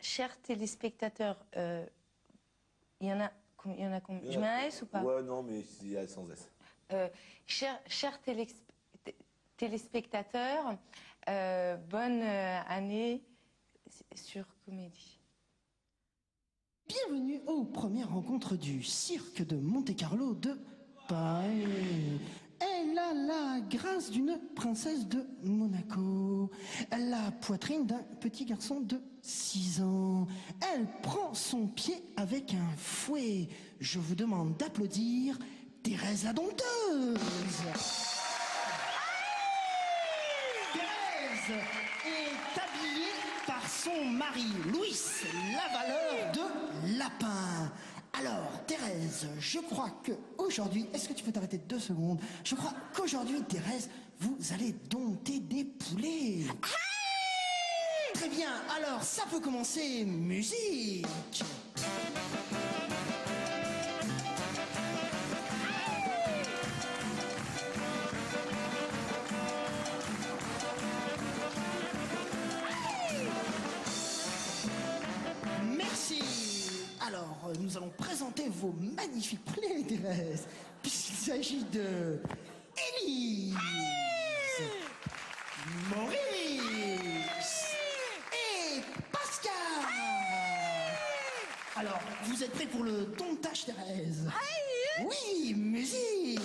chers téléspectateurs, il y en a combien? Je mets un S ou pas? Ouais, non, mais il y a sans S. Chers téléspectateurs, bonne année sur Comédie. Bienvenue aux premières rencontres du cirque de Monte-Carlo de Paris. Elle a la grâce d'une princesse de Monaco, la poitrine d'un petit garçon de 6 ans. Elle prend son pied avec un fouet. Je vous demande d'applaudir Thérèse la dompteuse. Thérèse est habillée par son mari, Louis, l'avaleur de lapin. Alors, Thérèse, je crois qu'aujourd'hui... Est-ce que tu peux t'arrêter 2 secondes? Je crois qu'aujourd'hui, Thérèse, vous allez dompter des poulets. Très bien, alors ça peut commencer. Musique. Merci. Alors, nous allons présenter vos magnifiques poulets, Thérèse, puisqu'il s'agit de Élise, Maurice et Pascal. Alors, vous êtes prêts pour le domptage, Thérèse? Oui, musique.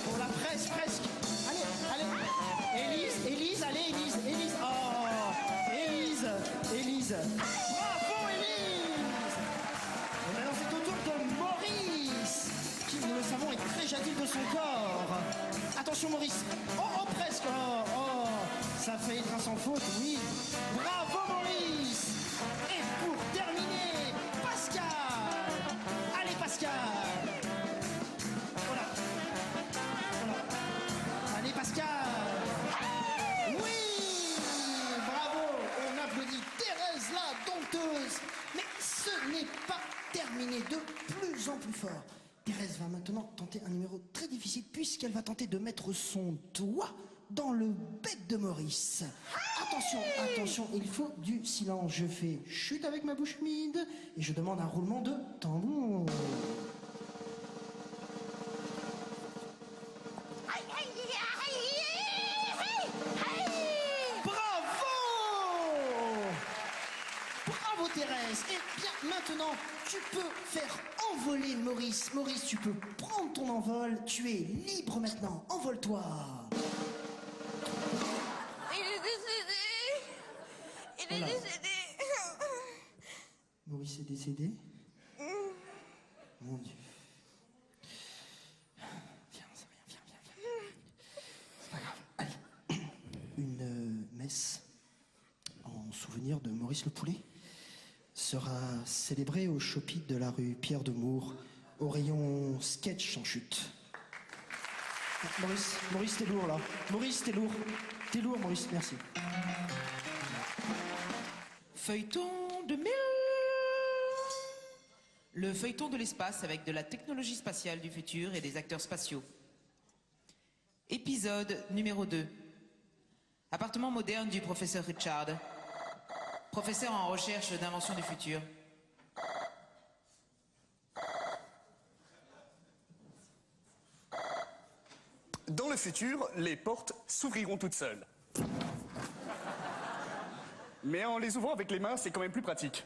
Oh la presse, presque. Allez. Élise, allez, Élise. Oh, Élise. Bravo, Élise. Et maintenant, c'est au tour de Maurice, qui, nous le savons, est très jadis de son corps. Attention, Maurice. Oh, presque. Oh, ça fait être un sans faute, oui. Bravo, Maurice. Et pour terminer, Pascal. Allez, Pascal. Allez, Pascal. Oui, bravo. On applaudit Thérèse la dompteuse. Mais ce n'est pas terminé, de plus en plus fort. Thérèse va maintenant tenter un numéro très difficile puisqu'elle va tenter de mettre son doigt dans le bec de Maurice. Attention, il faut du silence. Je fais chute avec ma bouche humide et je demande un roulement de tambour. Bravo Thérèse. Et bien maintenant, tu peux faire envoler Maurice. Maurice, tu peux prendre ton envol. Tu es libre maintenant. Envole-toi. Il est décédé. Maurice est décédé? Mon Dieu. Viens. C'est pas grave. Allez. Une messe en souvenir de Maurice le Poulet sera célébrée au Chopit de la rue Pierre de Mour, au rayon sketch en chute. Maurice, t'es lourd là. Maurice, t'es lourd. T'es lourd, Maurice, merci. Feuilleton de 1000. Le feuilleton de l'espace avec de la technologie spatiale du futur et des acteurs spatiaux. Épisode numéro 2. Appartement moderne du professeur Richard. Professeur en recherche d'invention du futur. Dans le futur, les portes s'ouvriront toutes seules. Mais en les ouvrant avec les mains, c'est quand même plus pratique.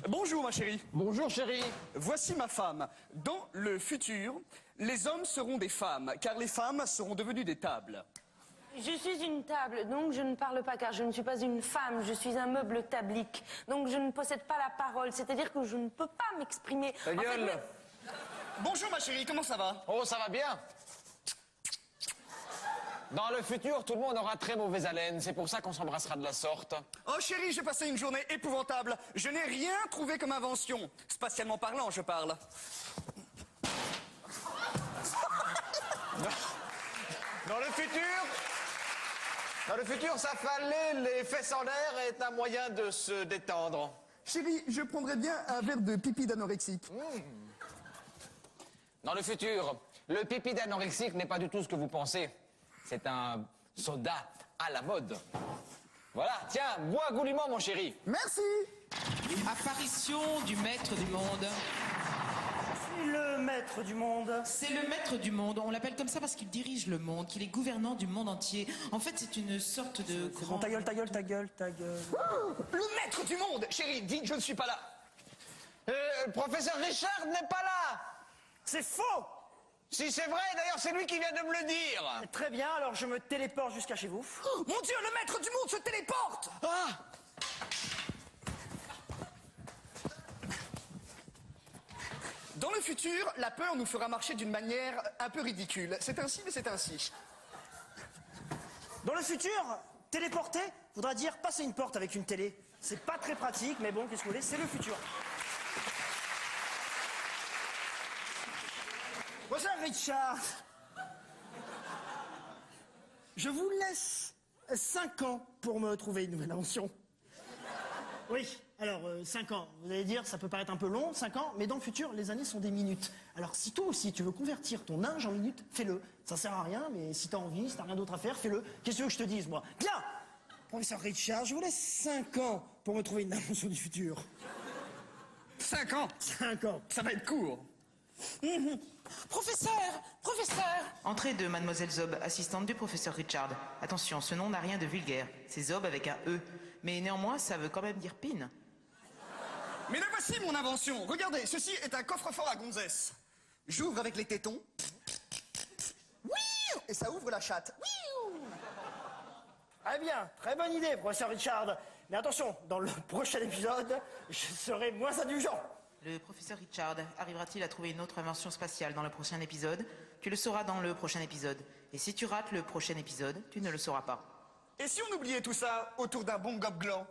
Bonjour ma chérie. Bonjour chérie. Voici ma femme. Dans le futur, les hommes seront des femmes, car les femmes seront devenues des tables. Je suis une table, donc je ne parle pas car je ne suis pas une femme, je suis un meuble tablique. Donc je ne possède pas la parole, c'est-à-dire que je ne peux pas m'exprimer. Ta gueule. Bonjour ma chérie, comment ça va? Oh, ça va bien. Dans le futur, tout le monde aura très mauvaise haleine. C'est pour ça qu'on s'embrassera de la sorte. Oh chérie, j'ai passé une journée épouvantable. Je n'ai rien trouvé comme invention. Spatialement parlant, je parle. Dans le futur, s'affaler les fesses en l'air est un moyen de se détendre. Chérie, je prendrais bien un verre de pipi d'anorexique. Dans le futur, le pipi d'anorexique n'est pas du tout ce que vous pensez. C'est un soda à la mode. Voilà, tiens, bois goulûment, mon chéri. Merci. Apparition du maître du monde. Le maître du monde. C'est le maître du monde. On l'appelle comme ça parce qu'il dirige le monde, qu'il est gouvernant du monde entier. En fait, c'est une sorte de Bon, grand... ta gueule, ta gueule, ta gueule, ta gueule. Le maître du monde. Chérie, dis que je ne suis pas là. Le professeur Richard n'est pas là. C'est faux. Si c'est vrai, d'ailleurs, c'est lui qui vient de me le dire. Très bien, alors je me téléporte jusqu'à chez vous. Oh, mon Dieu, le maître du monde se téléporte. Ah! Dans le futur, la peur nous fera marcher d'une manière un peu ridicule. C'est ainsi, mais c'est ainsi. Dans le futur, téléporter voudra dire passer une porte avec une télé. C'est pas très pratique, mais bon, qu'est-ce que vous voulez, c'est le futur. Bonjour Richard. Je vous laisse 5 ans pour me trouver une nouvelle invention. Oui, alors 5 ans, vous allez dire, ça peut paraître un peu long, 5 ans, mais dans le futur, les années sont des minutes. Alors si toi aussi tu veux convertir ton âge en minutes, fais-le. Ça sert à rien, mais si t'as envie, si t'as rien d'autre à faire, fais-le. Qu'est-ce que tu veux que je te dise, moi? Bien. Professeur Richard, je vous laisse 5 ans pour me trouver une invention du futur. 5 ans. 5 ans. Ça va être court. Professeur! Entrée de Mademoiselle Zob, assistante du professeur Richard. Attention, ce nom n'a rien de vulgaire. C'est Zob avec un E. Mais néanmoins, ça veut quand même dire pin. Mais la voici, mon invention. Regardez, ceci est un coffre-fort à gonzesse. J'ouvre avec les tétons. Oui, et ça ouvre la chatte. Oui. Très bien, très bonne idée, professeur Richard. Mais attention, dans le prochain épisode, je serai moins indulgent. Le professeur Richard arrivera-t-il à trouver une autre invention spatiale dans le prochain épisode? Tu le sauras dans le prochain épisode. Et si tu rates le prochain épisode, tu ne le sauras pas. Et si on oubliait tout ça autour d'un bon gobe gland?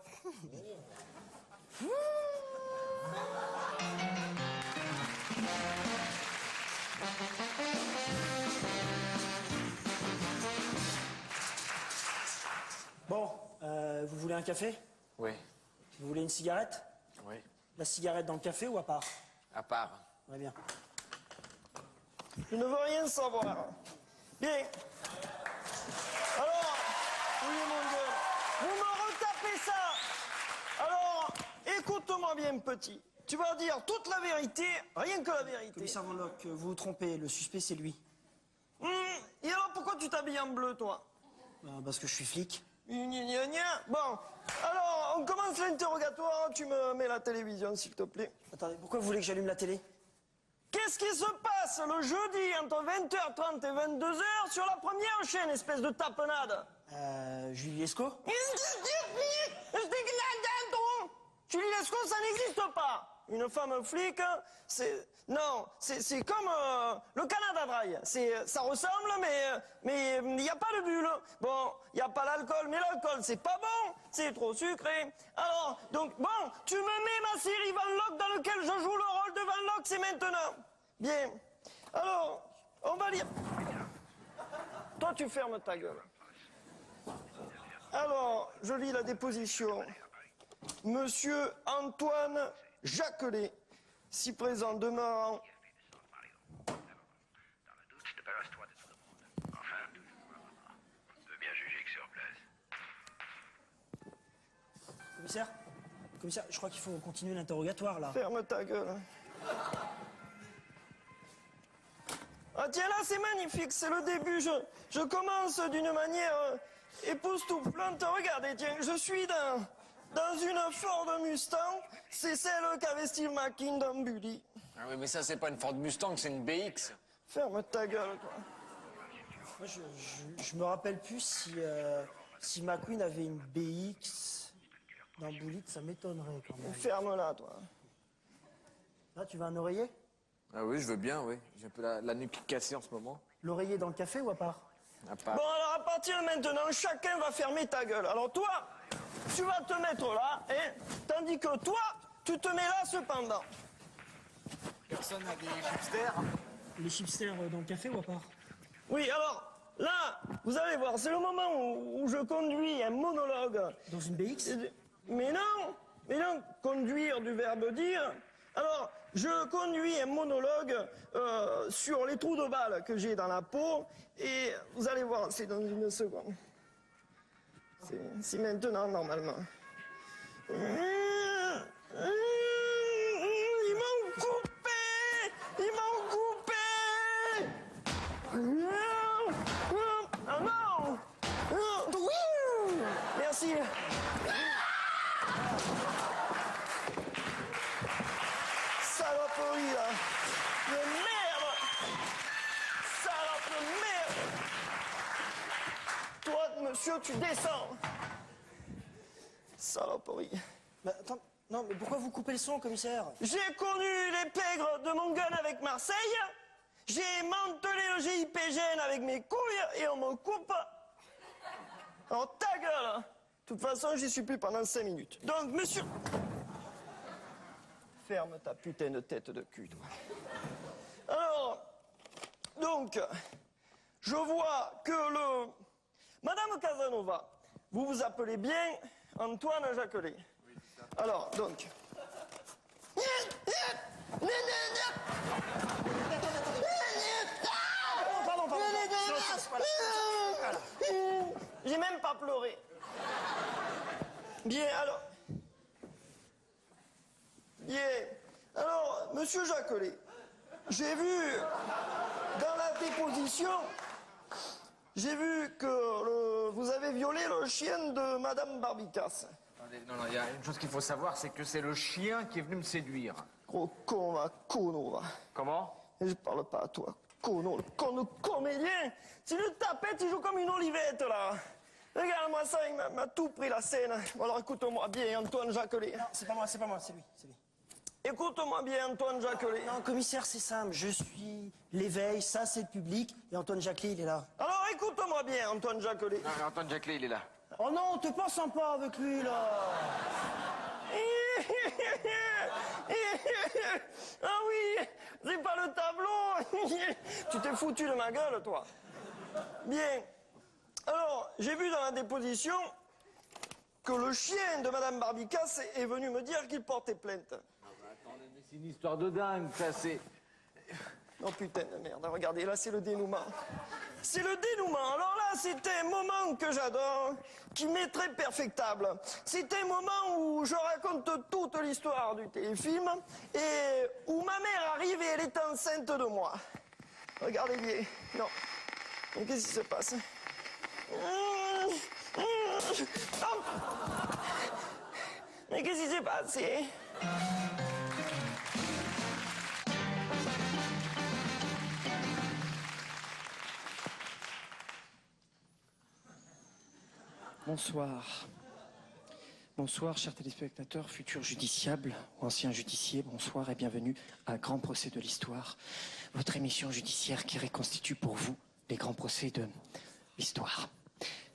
Bon, vous voulez un café? Oui, Vous voulez une cigarette? oui, La cigarette dans le café ou à part? à part. Très bien. Je ne veux rien savoir. Bien. Alors, oui mon gueule, vous me retapez ça. Alors, écoute-moi bien petit. Tu vas dire toute la vérité, rien que la vérité. Commissaire Van Locke, vous vous trompez, le suspect c'est lui. Et alors pourquoi tu t'habilles en bleu toi? Parce que je suis flic. Gna, gna, gna. Bon, alors on commence l'interrogatoire, tu me mets la télévision s'il te plaît. Attendez, pourquoi vous voulez que j'allume la télé? Qu'est-ce qui se passe le jeudi entre 20h30 et 22h sur la première chaîne, espèce de tapenade? Julie Lescaut? Julie Lescaut, ça n'existe pas. Une femme flic, c'est... Non, c'est comme le Canada Dry. Ça ressemble, mais il n'y a pas de bulle. Bon, il n'y a pas l'alcool, mais l'alcool, c'est pas bon. C'est trop sucré. Alors, donc, bon, tu me mets ma série Van Locke dans laquelle je joue le rôle de Van Locke, c'est maintenant. Bien. Alors, on va lire. Toi, tu fermes ta gueule. Alors, je lis la déposition. Monsieur Antoine Jacquelet, si présent demeurant. Commissaire, je crois qu'il faut continuer l'interrogatoire là. Ferme ta gueule. Ah tiens là, c'est magnifique, c'est le début. Je commence d'une manière époustouflante. Regardez, tiens, je suis dans une Ford Mustang. C'est celle qu'avait Steve McQueen dans Bully. Ah oui, mais ça, c'est pas une Ford Mustang, c'est une BX. Ferme ta gueule, toi. Moi, je me rappelle plus si McQueen avait une BX dans Bully, ça m'étonnerait quand même. Ferme-la, toi. Là, tu veux un oreiller? Ah oui, je veux bien, oui. J'ai un peu la nuque cassée en ce moment. L'oreiller dans le café ou à part? À part. Bon, alors à partir de maintenant, chacun va fermer ta gueule. Alors toi, tu vas te mettre là, hein, tandis que toi, tu te mets là cependant. Personne n'a des chipsters? Les chipsters dans le café ou à part? Oui, alors, là, vous allez voir, c'est le moment où je conduis un monologue. Dans une BX? Mais non, conduire du verbe dire. Alors, je conduis un monologue sur les trous de balles que j'ai dans la peau et vous allez voir, c'est dans une seconde. C'est maintenant, normalement. Ils m'ont coupé! Ils m'ont coupé! Oh non! Merci. Saloperie, là. De merde! Salope de merde! Toi, monsieur, tu descends. Saloperie. Mais attends, non, mais pourquoi vous coupez le son, commissaire? J'ai connu les pègres de mon gun avec Marseille. J'ai mantelé le GIPGN avec mes couilles et on me coupe. Alors ta gueule. De toute façon, j'y suis plus pendant 5 minutes. Donc, monsieur... Ferme ta putain de tête de cul, toi. Alors, donc, je vois que le... Madame Casanova, vous vous appelez bien Antoine Jacquelet. Alors, donc... Pardon. J'ai même pas pleuré. Bien, alors... Bien. Alors, monsieur Jacquelet, j'ai vu dans la déposition, j'ai vu que vous avez violé le chien de madame Barbicas. Attendez, non, il y a une chose qu'il faut savoir, c'est que c'est le chien qui est venu me séduire. Gros con, va, cono, va. Comment? Et je parle pas à toi, cono, le con de comédien. Tu le tapettes, tu joues comme une olivette, là. Regarde-moi ça, il m'a tout pris la scène. Bon, alors écoute-moi bien, Antoine Jacquelet. Non, c'est pas moi, c'est lui. Écoute-moi bien, Antoine Jacquelet. Non, commissaire, c'est simple. Je suis l'éveil, ça c'est le public, et Antoine Jacquelet, il est là. Alors écoute-moi bien, Antoine Jacquelet. Non, Antoine Jacquelet, il est là. Oh non, t'es pas sympa avec lui, là. Ah oui, c'est pas le tableau. Tu t'es foutu de ma gueule, toi. Bien. Alors, j'ai vu dans la déposition que le chien de madame Barbicas est venu me dire qu'il portait plainte. Attendez, mais c'est une histoire de dingue, ça, c'est... Oh putain de merde, regardez, là c'est le dénouement. C'est le dénouement. Alors là, c'est un moment que j'adore, qui m'est très perfectable. C'est un moment où je raconte toute l'histoire du téléfilm et où ma mère arrive et elle est enceinte de moi. Regardez bien. Non. Mais qu'est-ce qui se passe? Oh. Mais qu'est-ce qui s'est passé? Bonsoir. Bonsoir, chers téléspectateurs, futurs justiciables, anciens justiciers, bonsoir et bienvenue à Grand Procès de l'Histoire, votre émission judiciaire qui reconstitue pour vous les grands procès de l'histoire.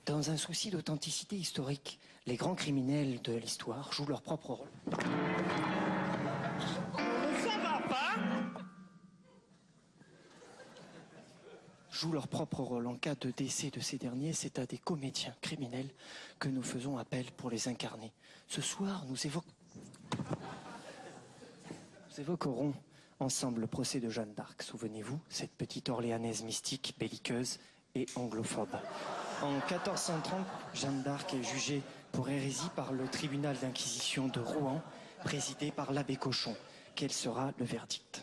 Dans un souci d'authenticité historique, les grands criminels de l'histoire jouent leur propre rôle. Ça va pas? Jouent leur propre rôle. En cas de décès de ces derniers, c'est à des comédiens criminels que nous faisons appel pour les incarner. Ce soir, nous évoquerons ensemble le procès de Jeanne d'Arc. Souvenez-vous, cette petite Orléanaise mystique, belliqueuse et anglophobe. En 1430, Jeanne d'Arc est jugée pour hérésie par le tribunal d'inquisition de Rouen, présidé par l'abbé Cochon. Quel sera le verdict ?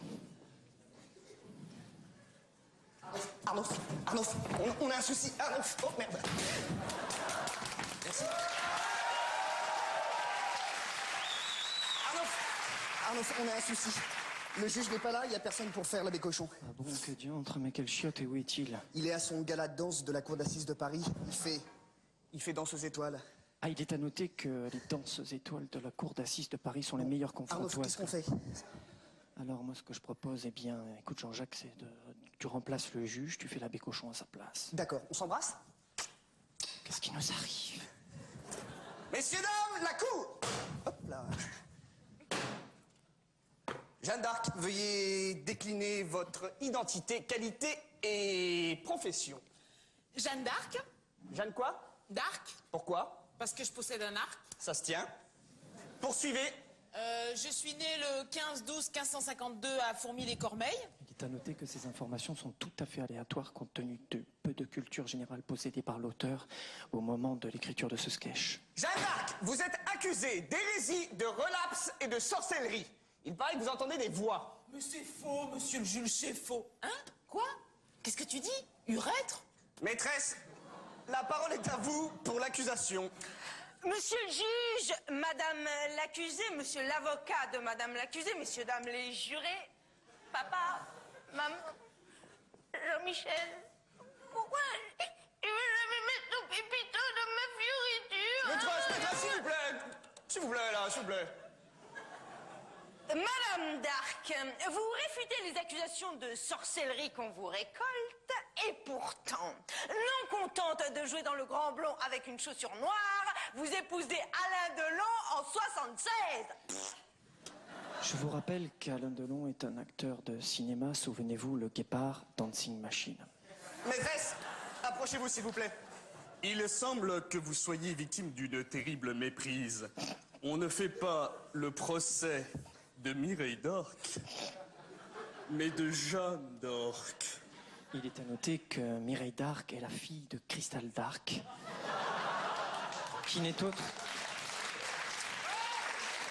Arnaud, on a un souci. Arnaud, oh merde. Merci. Arnaud, on a un souci. Le juge n'est pas là, il n'y a personne pour faire l'abbé Cochon. Ah bon, que diantre, mais quel chiotte, et où est-il ? Il est à son gala de danse de la cour d'assises de Paris. Il fait danseuse étoile. Ah, il est à noter que les danses étoiles de la cour d'assises de Paris sont les meilleures qu'on Arnaud, fasse. qu'est-ce qu'on fait? Alors, moi, ce que je propose, eh bien, écoute, Jean-Jacques, c'est tu remplaces le juge, tu fais l'abbé Cochon à sa place. D'accord, on s'embrasse? Qu'est-ce qui nous arrive ? Messieurs, dames, la cour! Hop là. Jeanne d'Arc, veuillez décliner votre identité, qualité et profession. Jeanne d'Arc. Jeanne quoi? D'Arc, Pourquoi? parce que je possède un arc. Ça se tient. Poursuivez. Je suis née le 15-12-1552 à Fourmi-les-Cormeilles. est à noter que ces informations sont tout à fait aléatoires compte tenu de peu de culture générale possédée par l'auteur au moment de l'écriture de ce sketch. Jeanne d'Arc, vous êtes accusée d'hérésie, de relapse et de sorcellerie. Il paraît que vous entendez des voix. Mais c'est faux, monsieur le juge, c'est faux. Hein? Quoi? Qu'est-ce que tu dis? Urètre? Maîtresse, la parole est à vous pour l'accusation. Monsieur le juge, madame l'accusée, monsieur l'avocat de madame l'accusée, messieurs, dames les jurés, papa, maman, Jean-Michel, pourquoi je veux jamais mettre ton pépito dans ma fioriture? Maîtresse, s'il vous plaît. S'il vous plaît, là, s'il vous plaît. Madame d'Arc, vous réfutez les accusations de sorcellerie qu'on vous récolte, et pourtant, non contente de jouer dans le Grand Blond avec une chaussure noire, vous épousez Alain Delon en 76. Je vous rappelle qu'Alain Delon est un acteur de cinéma, souvenez-vous, Le Guépard, Dancing Machine. Maîtresse, approchez-vous, s'il vous plaît. Il semble que vous soyez victime d'une terrible méprise. On ne fait pas le procès de Mireille d'Arc, mais de Jeanne d'Arc. Il est à noter que Mireille d'Arc est la fille de Cristal d'Arc, qui n'est autre...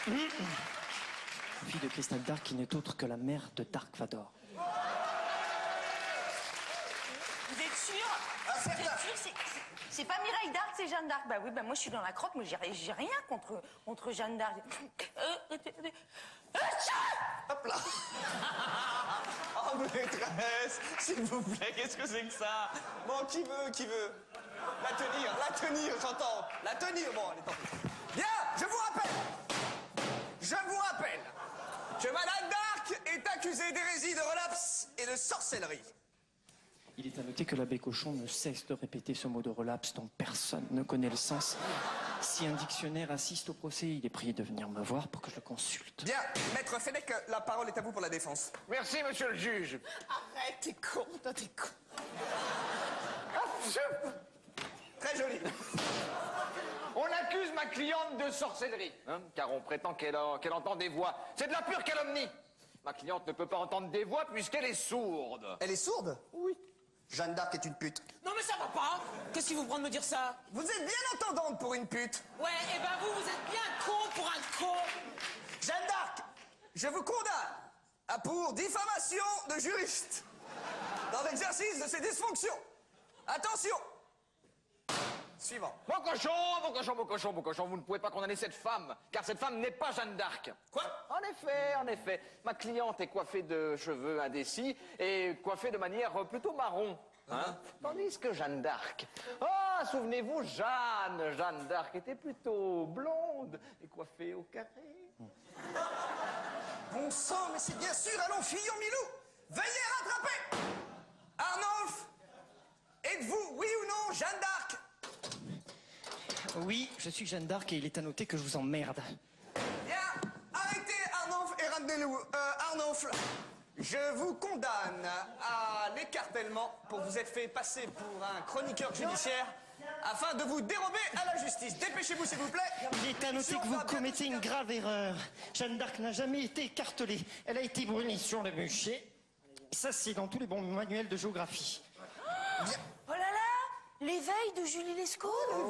La fille de Cristal d'Arc qui n'est autre que la mère de Dark Vador. Vous êtes sûr? Vous êtes sûr? C'est pas Mireille d'Arc, c'est Jeanne d'Arc. Bah oui, bah moi je suis dans la crotte, mais j'ai rien contre Jeanne d'Arc. Hop là. Oh, maîtresse, s'il vous plaît, qu'est-ce que c'est que ça? Bon, qui veut? La tenir, j'entends. La tenir, bon, allez, tant pis. Bien, je vous rappelle que Madame d'Arc est accusée d'hérésie, de relapse et de sorcellerie. Il est à noter que l'abbé Cochon ne cesse de répéter ce mot de relapse dont personne ne connaît le sens. Si un dictionnaire assiste au procès, il est prié de venir me voir pour que je le consulte. Bien, maître Fennec, la parole est à vous pour la défense. Merci, monsieur le juge. Arrête, t'es con, toi, t'es con. Très joli. On accuse ma cliente de sorcellerie, hein, car on prétend qu'elle entend des voix. C'est de la pure calomnie. Ma cliente ne peut pas entendre des voix puisqu'elle est sourde. Elle est sourde? Oui. Jeanne d'Arc est une pute. Non mais ça va pas. Qu'est-ce qui vous prend de me dire ça? Vous êtes bien entendante pour une pute. Ouais, et ben vous êtes bien con pour un con. Jeanne d'Arc, je vous condamne pour diffamation de juriste dans l'exercice de ses dysfonctions. Attention. Suivant. Mon cochon, vous ne pouvez pas condamner cette femme, car cette femme n'est pas Jeanne d'Arc. Quoi? En effet, ma cliente est coiffée de cheveux indécis et coiffée de manière plutôt marron. Hein? Tandis que Jeanne d'Arc... Ah, souvenez-vous, Jeanne d'Arc était plutôt blonde et coiffée au carré. Bon sang, mais c'est bien sûr, allons, fillon Milou. Veuillez rattraper. Arnulf, êtes-vous, oui ou non, Jeanne d'Arc? Oui, je suis Jeanne d'Arc et il est à noter que je vous emmerde. Bien, arrêtez Arnulf et ramenez-nous. Arnulf, je vous condamne à l'écartèlement pour vous être fait passer pour un chroniqueur judiciaire afin de vous dérober à la justice. Dépêchez-vous, s'il vous plaît. Il est à noter que vous commettez une grave erreur. Jeanne d'Arc n'a jamais été écartelée. Elle a été brunie sur le bûcher. Ça, c'est dans tous les bons manuels de géographie. Oh là là, l'éveil de Julie Lescaut. Tu vas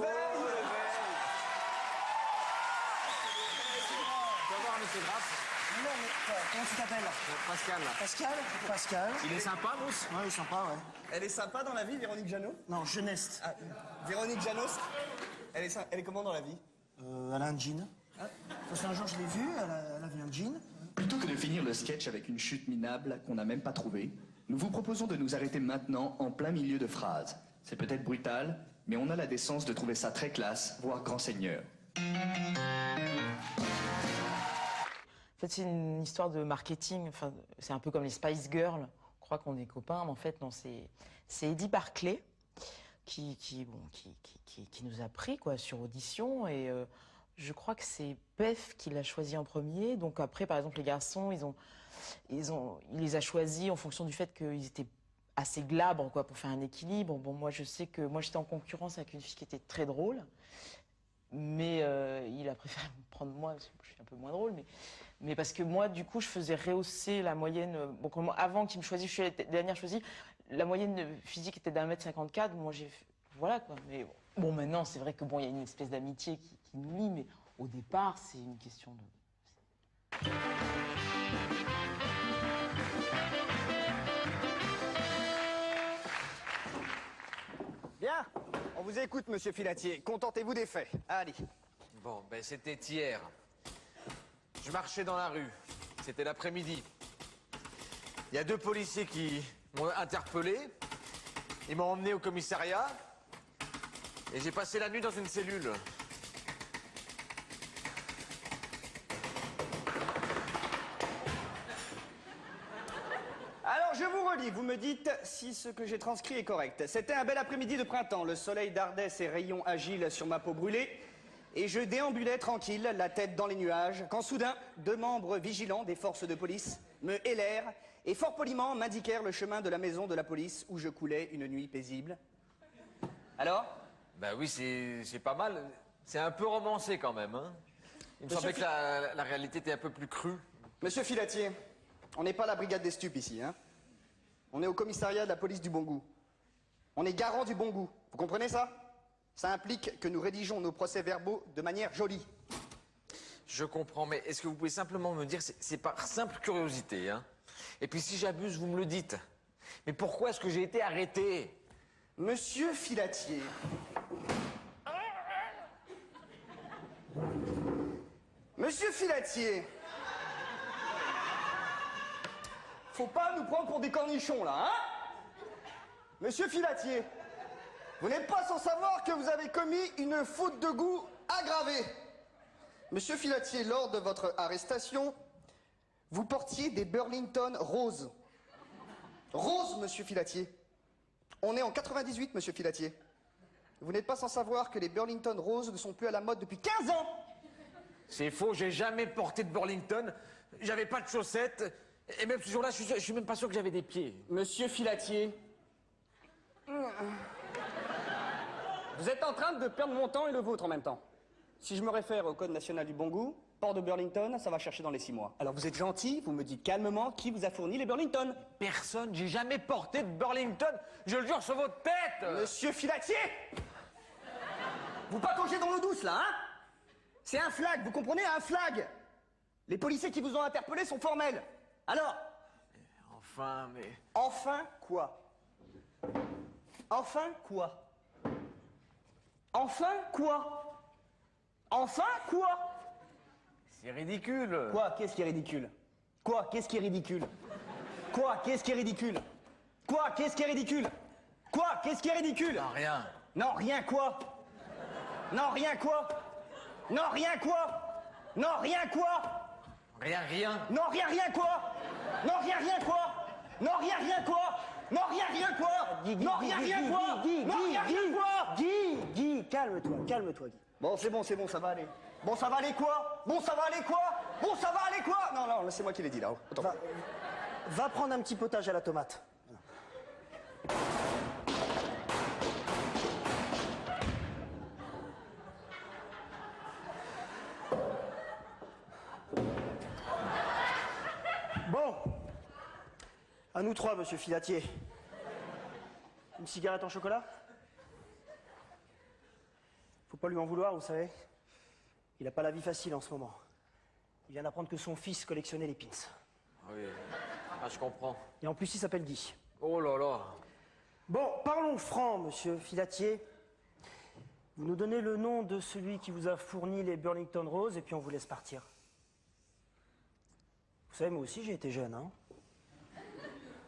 voir, monsieur Graff. Non, mais comment tu t'appelles? Pascal. Pascal. Il est sympa, Mousse? Ouais, il est sympa, ouais. Elle est sympa dans la vie, Véronique Jeannot? Non, jeunesse. Ah, Véronique Jeannot, elle est comment dans la vie? Elle a un jean. Parce qu'un jour, je l'ai vue, elle avait un jean. Plutôt que de finir le sketch avec une chute minable qu'on n'a même pas trouvée, nous vous proposons de nous arrêter maintenant en plein milieu de phrase. C'est peut-être brutal, mais on a la décence de trouver ça très classe, voire grand seigneur. En fait, c'est une histoire de marketing. Enfin, c'est un peu comme les Spice Girls. On croit qu'on est copains, mais en fait, non. C'est Eddie Barclay qui nous a pris quoi sur audition et je crois que c'est Pef qui l'a choisi en premier. Donc après, par exemple, les garçons, il les a choisis en fonction du fait qu'ils étaient assez glabres quoi pour faire un équilibre. Bon, moi, je sais que moi j'étais en concurrence avec une fille qui était très drôle. Mais il a préféré me prendre moi, parce que je suis un peu moins drôle, mais parce que moi, du coup, je faisais rehausser la moyenne. Bon, avant qu'il me choisisse, je suis la dernière choisie, la moyenne physique était d'1m54. Moi, voilà quoi. Mais bon, maintenant, c'est vrai que bon, il y a une espèce d'amitié qui nous lie, mais au départ, c'est une question de. Bien, on vous écoute, monsieur Filatier. Contentez-vous des faits. Allez. Bon, ben c'était hier. Je marchais dans la rue. C'était l'après-midi. Il y a 2 policiers qui m'ont interpellé. Ils m'ont emmené au commissariat. Et j'ai passé la nuit dans une cellule. Alors, je vous relis. Vous me dites si ce que j'ai transcrit est correct. C'était un bel après-midi de printemps. Le soleil dardait ses rayons agiles sur ma peau brûlée. Et je déambulais tranquille, la tête dans les nuages, quand soudain, 2 membres vigilants des forces de police me hélèrent et fort poliment m'indiquèrent le chemin de la maison de la police où je coulais une nuit paisible. Alors? Ben oui, c'est pas mal. C'est un peu romancé quand même, hein. Il me semblait que la réalité était un peu plus crue. Monsieur Filatier, on n'est pas la brigade des stupes ici, hein. On est au commissariat de la police du bon goût. On est garant du bon goût. Vous comprenez ça? Ça implique que nous rédigeons nos procès-verbaux de manière jolie. Je comprends, mais est-ce que vous pouvez simplement me dire, c'est par simple curiosité, hein? Et puis si j'abuse, vous me le dites. Mais pourquoi est-ce que j'ai été arrêté? Monsieur Filatier. Monsieur Filatier. Faut pas nous prendre pour des cornichons, là, hein? Monsieur Filatier. Vous n'êtes pas sans savoir que vous avez commis une faute de goût aggravée. Monsieur Filatier, lors de votre arrestation, vous portiez des Burlington roses. Roses, monsieur Filatier. On est en 98, monsieur Filatier. Vous n'êtes pas sans savoir que les Burlington roses ne sont plus à la mode depuis 15 ans. C'est faux, j'ai jamais porté de Burlington. J'avais pas de chaussettes. Et même ce jour-là, je suis même pas sûr que j'avais des pieds. Monsieur Filatier. Vous êtes en train de perdre mon temps et le vôtre en même temps. Si je me réfère au Code national du bon goût, port de Burlington, ça va chercher dans les 6 mois. Alors vous êtes gentil, vous me dites calmement qui vous a fourni les Burlington. Personne, j'ai jamais porté de Burlington. Je le jure sur votre tête. Monsieur Filatier. Vous pataugez dans l'eau douce là, hein? C'est un flag, vous comprenez? Un flag. Les policiers qui vous ont interpellé sont formels. Alors? Enfin, mais... Enfin quoi? Enfin quoi? Enfin quoi? Enfin quoi? C'est ridicule. Quoi? Qu'est-ce qui est ridicule? Quoi? Qu'est-ce qui est ridicule? Quoi? Qu'est-ce qui est ridicule? Quoi? Qu'est-ce qui est ridicule? Quoi? Qu'est-ce qui est ridicule? Non, rien. Non, rien quoi? Non, rien quoi? Non, rien quoi? Non, rien quoi? Rien, rien. Non, rien, rien quoi? Non, rien, rien quoi? Non, rien, rien quoi? Non, rien, rien quoi? Non, rien, rien quoi? Non, rien, rien quoi? Guy, calme-toi, Guy. Bon, c'est bon, ça va aller. Bon, ça va aller quoi? Bon, ça va aller quoi? Bon, ça va aller quoi? Non, non, c'est moi qui l'ai dit là. Attends. Va prendre un petit potage à la tomate. Bon. À nous 3, monsieur Filatier. Une cigarette en chocolat? Faut pas lui en vouloir, vous savez. Il a pas la vie facile en ce moment. Il vient d'apprendre que son fils collectionnait les pins. Oui. Ah, je comprends. Et en plus, il s'appelle Guy. Oh là là. Bon, parlons franc, monsieur Filatier. Vous nous donnez le nom de celui qui vous a fourni les Burlington Roses et puis on vous laisse partir. Vous savez, moi aussi, j'ai été jeune, hein.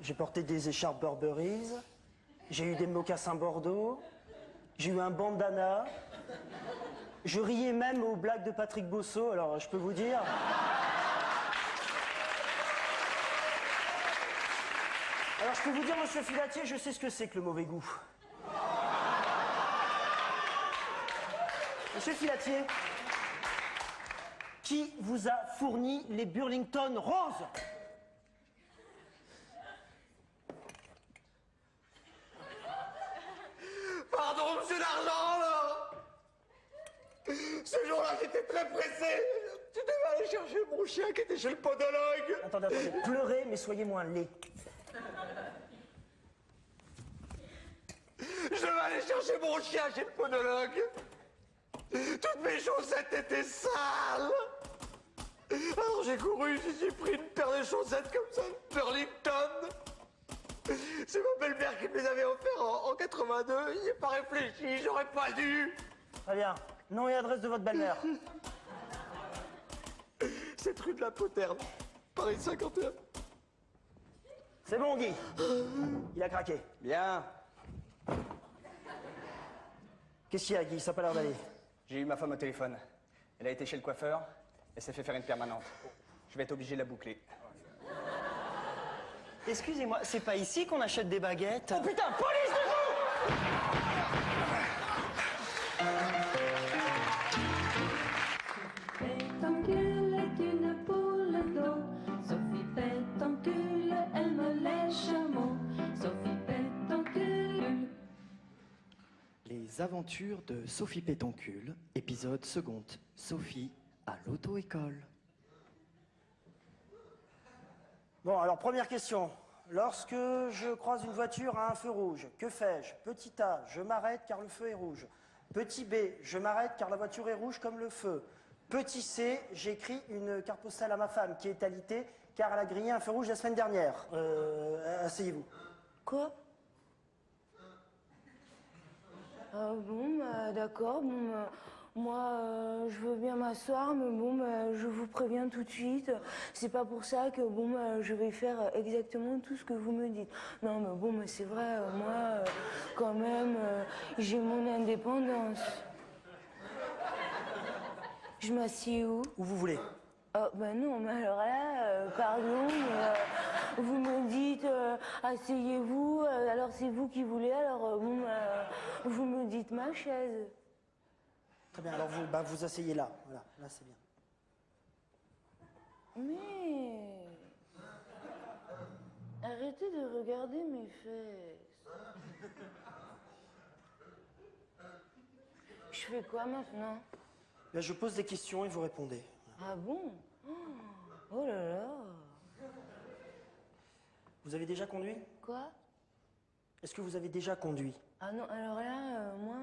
J'ai porté des écharpes Burberry's, j'ai eu des mocassins Bordeaux, j'ai eu un bandana. Je riais même aux blagues de Patrick Bosso, alors je peux vous dire... Alors je peux vous dire, monsieur Filatier, je sais ce que c'est que le mauvais goût. Monsieur Filatier, qui vous a fourni les Burlington Roses? Pardon, monsieur l'argent, là. chien qui était chez le podologue. Attendez, pleurez, mais soyez moins laid. Je devais aller chercher mon chien chez le podologue. Toutes mes chaussettes étaient sales. Alors j'ai couru, j'ai pris une paire de chaussettes comme ça, de Burlington. C'est ma belle-mère qui me les avait offertes en 82. J'y ai pas réfléchi, j'aurais pas dû. Très bien. Nom et adresse de votre belle-mère. Cette rue de la Poterne, Paris 51. C'est bon, Guy. Il a craqué. Bien. Qu'est-ce qu'il y a, Guy? Ça n'a pas l'air d'aller. J'ai eu ma femme au téléphone. Elle a été chez le coiffeur. Elle s'est fait faire une permanente. Je vais être obligé de la boucler. Excusez-moi, c'est pas ici qu'on achète des baguettes? Oh putain, police de Pétoncule est une poule d'eau. Sophie Pétoncule, elle me lèche un mot. Sophie Pétoncule. Les aventures de Sophie Pétoncule, épisode second. Sophie à l'auto-école. Bon, alors première question. Lorsque je croise une voiture à un feu rouge, que fais-je? Petit A, je m'arrête car le feu est rouge. Petit B, je m'arrête car la voiture est rouge comme le feu. Petit C, j'écris une carte postale à ma femme qui est alitée car elle a grillé un feu rouge la semaine dernière. Asseyez-vous. Quoi? Bon, bah, d'accord. Bon, moi, je veux bien m'asseoir, mais bon, bah, je vous préviens tout de suite. C'est pas pour ça que bon, bah, je vais faire exactement tout ce que vous me dites. Non, mais bon, bah, c'est vrai, moi, quand même, j'ai mon indépendance. Je m'assieds où? Où vous voulez. Oh, ben non, mais alors là, pardon, mais, vous me dites asseyez-vous, alors c'est vous qui voulez, alors bon, vous me dites ma chaise. Très bien, alors vous, vous asseyez là. Voilà, là c'est bien. Mais arrêtez de regarder mes fesses. Je fais quoi maintenant? Là, je pose des questions et vous répondez. Ah bon? Oh là là. Vous avez déjà conduit? Quoi? Est-ce que vous avez déjà conduit? Ah non, alors là, moi,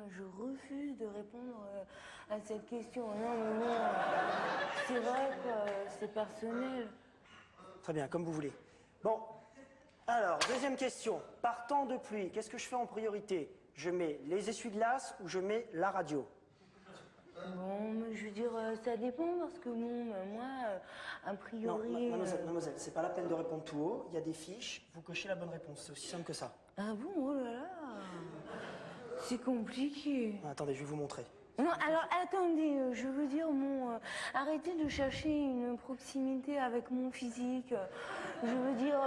je refuse de répondre à cette question. Non, mais bon, c'est vrai que c'est personnel. Très bien, comme vous voulez. Bon, alors, deuxième question. Par temps de pluie, qu'est-ce que je fais en priorité? Je mets les essuie-glaces ou je mets la radio? Bon, mais je veux dire, ça dépend parce que bon, moi, a priori... Non, mademoiselle, c'est pas la peine de répondre tout haut. Il y a des fiches, vous cochez la bonne réponse. C'est aussi simple que ça. Ah bon? Oh là là. C'est compliqué. Attendez, je vais vous montrer. Non, alors attendez, je veux dire, arrêtez de chercher une proximité avec mon physique. Je veux dire,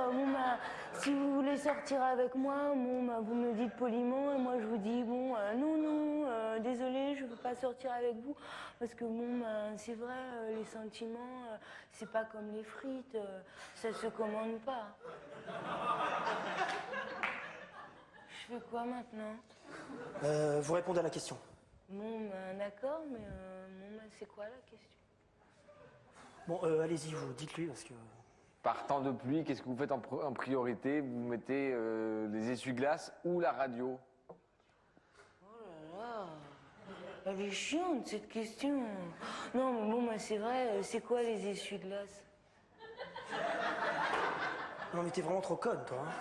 si vous voulez sortir avec moi, vous me dites poliment, et moi je vous dis, non, désolé, je veux pas sortir avec vous, parce que c'est vrai, les sentiments, c'est pas comme les frites, ça se commande pas. Je fais quoi maintenant? Vous répondez à la question. Bon, d'accord, mais c'est quoi la question? Bon, allez-y, vous, dites-lui, parce que... Par temps de pluie, qu'est-ce que vous faites en priorité? Vous mettez les essuie-glaces ou la radio? Oh là là, elle est chiante cette question. Non, mais bon, c'est vrai, c'est quoi les essuie-glaces? Non, mais t'es vraiment trop conne, toi. Hein.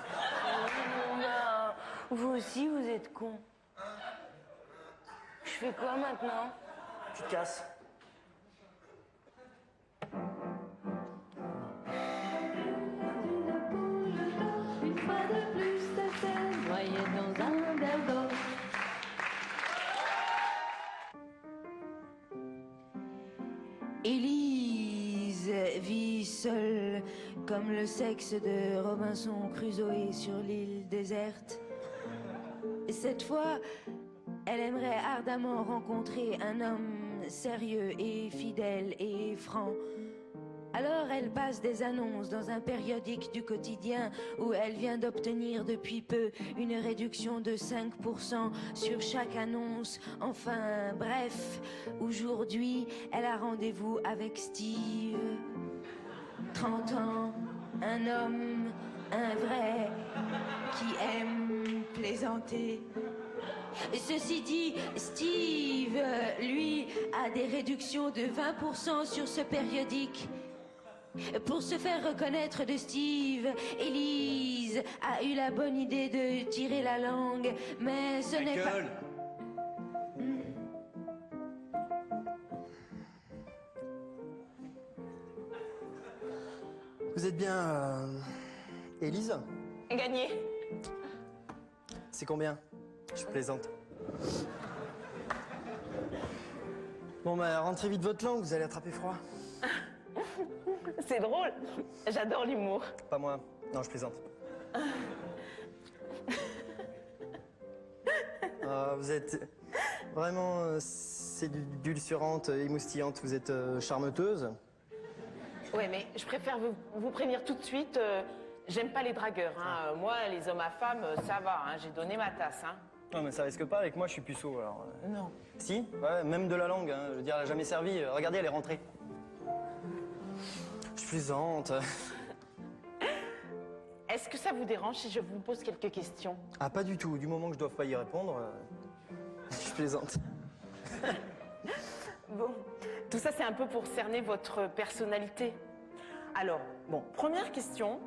Vous aussi, vous êtes con. Je fais quoi maintenant? Tu te casses. Une fois de plus, ça s'est noyé dans un verre d'eau. Élise vit seule comme le sexe de Robinson Crusoe sur l'île déserte. Et cette fois, elle aimerait ardemment rencontrer un homme sérieux et fidèle et franc, Alors elle passe des annonces dans un périodique du quotidien où elle vient d'obtenir depuis peu une réduction de 5% sur chaque annonce. Enfin, bref, aujourd'hui, elle a rendez-vous avec Steve. 30 ans, un homme, un vrai, qui aime plaisanter. Ceci dit, Steve, lui, a des réductions de 20% sur ce périodique. Pour se faire reconnaître de Steve, Élise a eu la bonne idée de tirer la langue, mais ce n'est pas... Michael. Vous êtes bien... Élise? Gagné. C'est combien? Je plaisante. Bon, bah, rentrez vite votre langue, vous allez attraper froid. C'est drôle. J'adore l'humour. Pas moi. Non, je plaisante. Vous êtes vraiment sédulcurante, émoustillante. Vous êtes charmeteuse. Ouais, mais je préfère vous prévenir tout de suite. J'aime pas les dragueurs. Hein. Moi, les hommes à femmes, ça va. Hein. J'ai donné ma tasse. Hein. Non, mais ça risque pas avec moi, je suis puceau, alors... Non. Si, ouais, même de la langue, hein. Je veux dire, elle a jamais servi. Regardez, elle est rentrée. Je plaisante. Est-ce que ça vous dérange si je vous pose quelques questions? Ah, pas du tout. Du moment que je dois pas y répondre, je plaisante. Bon, tout ça, c'est un peu pour cerner votre personnalité. Alors, bon, première question.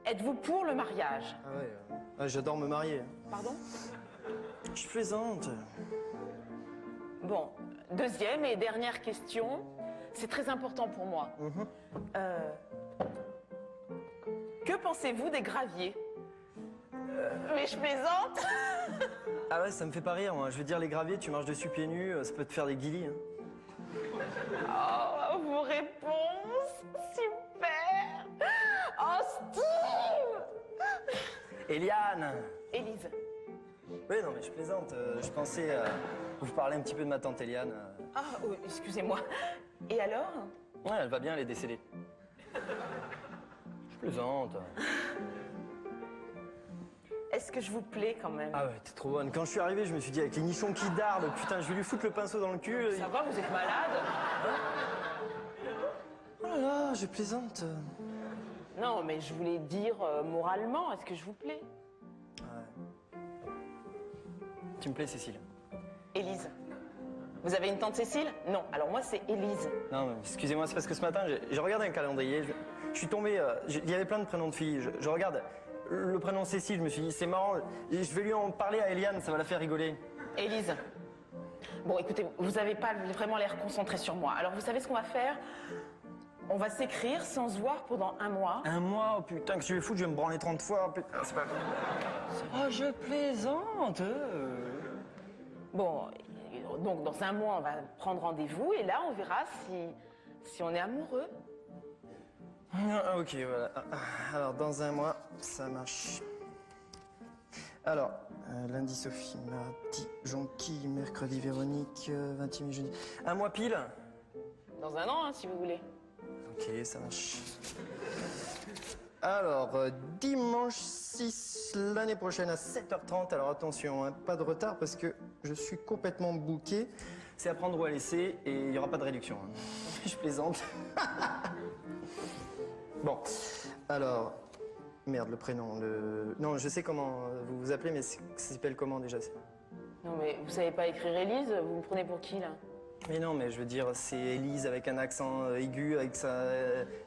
Êtes-vous pour le mariage? Ah ouais, j'adore me marier. Pardon? Je plaisante. Bon, deuxième et dernière question. C'est très important pour moi. Que pensez-vous des graviers? Mais je plaisante. Ah ouais, ça me fait pas rire, moi. Je veux dire, les graviers, tu marches dessus pieds nus, ça peut te faire des guilis. Hein. Oh, vos réponses, super. Oh, Steve. Eliane! Élise. Oui, non, mais je plaisante. Je pensais vous parler un petit peu de ma tante Eliane. Ah, oh, excusez-moi. Et alors? Ouais, elle va bien, elle est décédée. Je plaisante. Est-ce que je vous plais quand même? Ah ouais, t'es trop bonne. Quand je suis arrivé, je me suis dit, avec les nichons qui dardent, putain, je vais lui foutre le pinceau dans le cul. Ça va, vous êtes malade? Oh là là, je plaisante. Non, mais je voulais dire moralement, est-ce que je vous plais? Ouais. Tu me plais, Cécile? Élise. Vous avez une tante Cécile? Non, alors moi c'est Élise. Non, mais excusez-moi, c'est parce que ce matin, j'ai regardé un calendrier. Je suis tombé. Il y avait plein de prénoms de filles. Je regarde le prénom Cécile, je me suis dit, c'est marrant. Je vais lui en parler à Eliane, ça va la faire rigoler. Élise. Bon, écoutez, vous n'avez pas vraiment l'air concentré sur moi. Alors vous savez ce qu'on va faire? On va s'écrire sans se voir pendant 1 mois. 1 mois? Oh putain, que je vais foutre, je vais me branler 30 fois. Putain, c'est pas... Oh, je plaisante. Bon, donc dans 1 mois, on va prendre rendez-vous et là, on verra si on est amoureux. Ah, ok, voilà. Alors, dans 1 mois, ça marche. Alors, lundi, Sophie, mardi, Jonquille, mercredi, Véronique, 21 jeudi. 1 mois pile? Dans 1 an, hein, si vous voulez. Ok, ça marche. Alors, dimanche 6, l'année prochaine à 7h30. Alors attention, hein, pas de retard parce que je suis complètement booké. C'est à prendre ou à laisser et il n'y aura pas de réduction. Hein. Je plaisante. Bon, alors... Merde, le prénom, Non, je sais comment vous vous appelez, mais ça s'appelle comment déjà? Non, mais vous savez pas écrire Élise? Vous me prenez pour qui, là? Mais non, mais je veux dire, c'est Élise avec un accent aigu, avec sa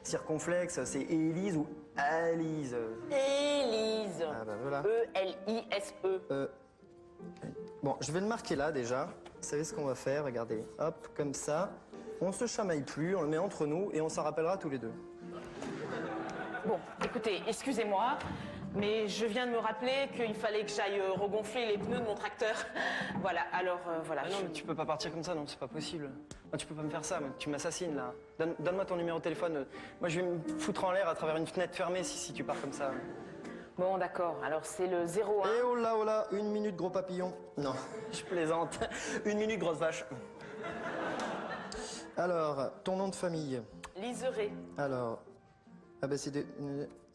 circonflexe. C'est Élise ou Alise? Élise. Ah bah voilà. E-L-I-S-E. Bon, je vais le marquer là déjà. Vous savez ce qu'on va faire? Regardez, hop, comme ça. On se chamaille plus, on le met entre nous et on s'en rappellera tous les deux. Bon, écoutez, excusez-moi, mais je viens de me rappeler qu'il fallait que j'aille regonfler les pneus de mon tracteur. Voilà, alors voilà. Ah non, mais tu peux pas partir comme ça, non, c'est pas possible. Non, tu peux pas me faire ça, tu m'assassines là. Donne-moi ton numéro de téléphone. Moi, je vais me foutre en l'air à travers une fenêtre fermée si tu pars comme ça. Bon, d'accord, alors c'est le 01. Eh oh là, 1 minute, gros papillon. Non, je plaisante. 1 minute, grosse vache. Alors, ton nom de famille. Liseré. Alors, ah ben c'est de...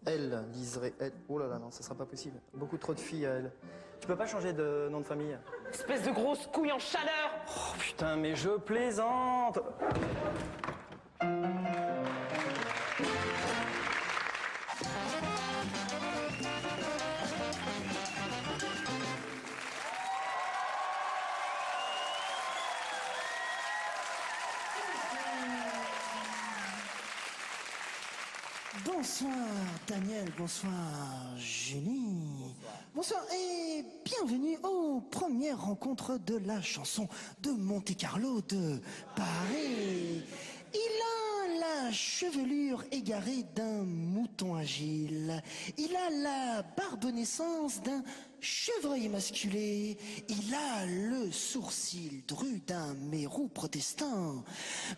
Elle, liserait. Elle. Oh là là, non, ça sera pas possible. Beaucoup trop de filles à elle. Tu peux pas changer de nom de famille? Espèce de grosse couille en chaleur. Oh putain, mais je plaisante. Bonsoir Daniel, bonsoir Julie. Bonsoir et bienvenue aux premières rencontres de la chanson de Monte-Carlo de Paris. Il a la chevelure égarée d'un mouton agile. Il a la barbe naissance d'un chevreuil émasculé. Il a le sourcil dru d'un mérou protestant.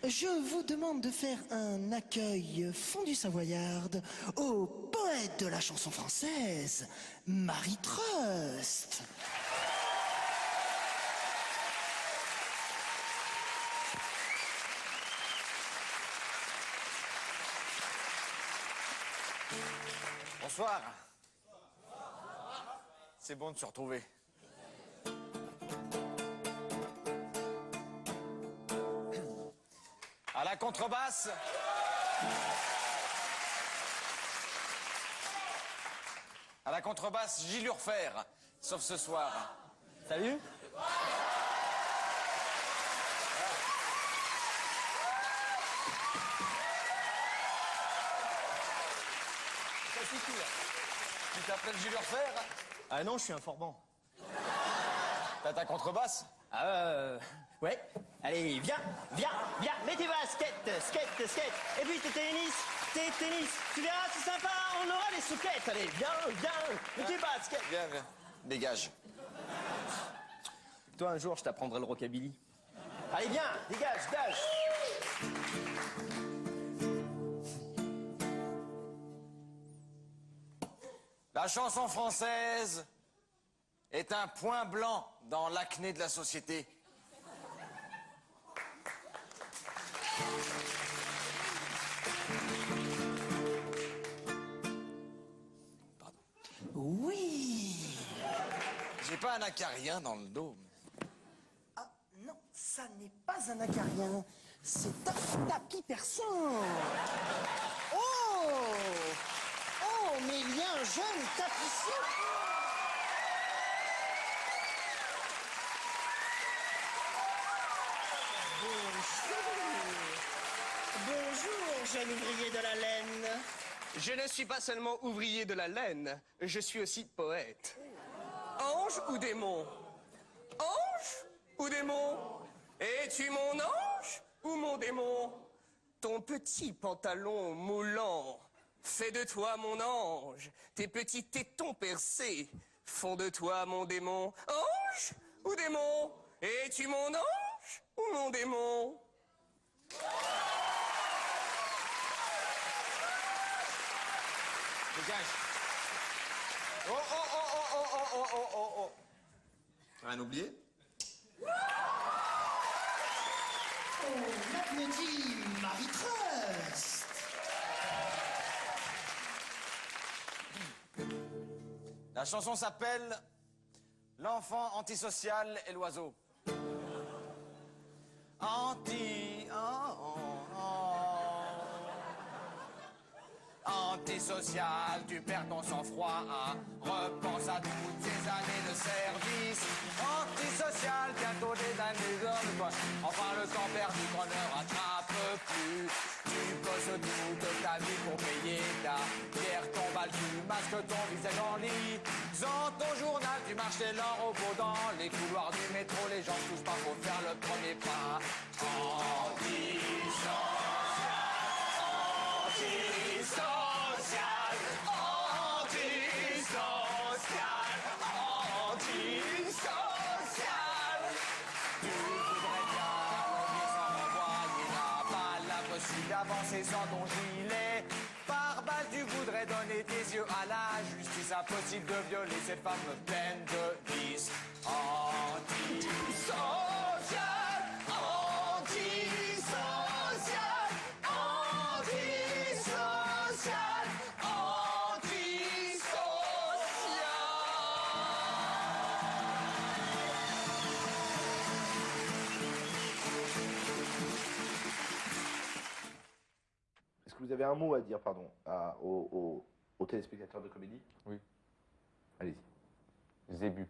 Je vous demande de faire un accueil fondu savoyarde au poète de la chanson française, Marie Trust. Bonsoir. C'est bon de se retrouver. À la contrebasse. À la contrebasse, Gilles Urfer, sauf ce soir. Salut. Tu t'appelles Gilles Urfer? Ah non, je suis informant. T'as ta contrebasse? Ouais. Allez, viens, mettez-vous à skate. Et puis tennis. Tu verras, c'est sympa, on aura les souquettes. Allez, viens, mettez-vous à skate. Viens. Dégage. Toi, un jour, je t'apprendrai le rockabilly. Allez, viens, dégage. La chanson française est un point blanc dans l'acné de la société. Oui. J'ai pas un acarien dans le dos. Ah non, ça n'est pas un acarien, c'est un tapis persan. Oh, mais il y a un jeune tapissier. Bonjour, jeune ouvrier de la laine. Je ne suis pas seulement ouvrier de la laine, je suis aussi poète. Ange ou démon? Ange ou démon? Es-tu mon ange ou mon démon? Ton petit pantalon moulant fait de toi mon ange. Tes petits tétons percés font de toi mon démon. Ange ou démon? Es-tu mon ange ou mon démon? Dégage. Oh. Rien oublié? On applaudit Marie Trust. La chanson s'appelle L'enfant antisocial et l'oiseau. Antisocial, tu perds ton sang-froid, hein. Repense à toutes ces années de service. Antisocial, bientôt des années de toi. Enfin, le temps perdu qu'on ne rattrape plus. Tu bosses toute ta vie pour payer ta bière, ton bal, tu masques ton visage en lit. Dans ton journal, tu marches tes lambeaux dans les couloirs du métro. Les gens se touchent pas pour faire le premier pas. D'avancer sans ton gilet. Par balle, tu voudrais donner tes yeux à la justice. Impossible de violer cette femme pleine de vices. Antisocial, antisocial. vous avez un mot à dire, pardon, aux téléspectateurs de comédie? Oui. Allez-y. Zébu.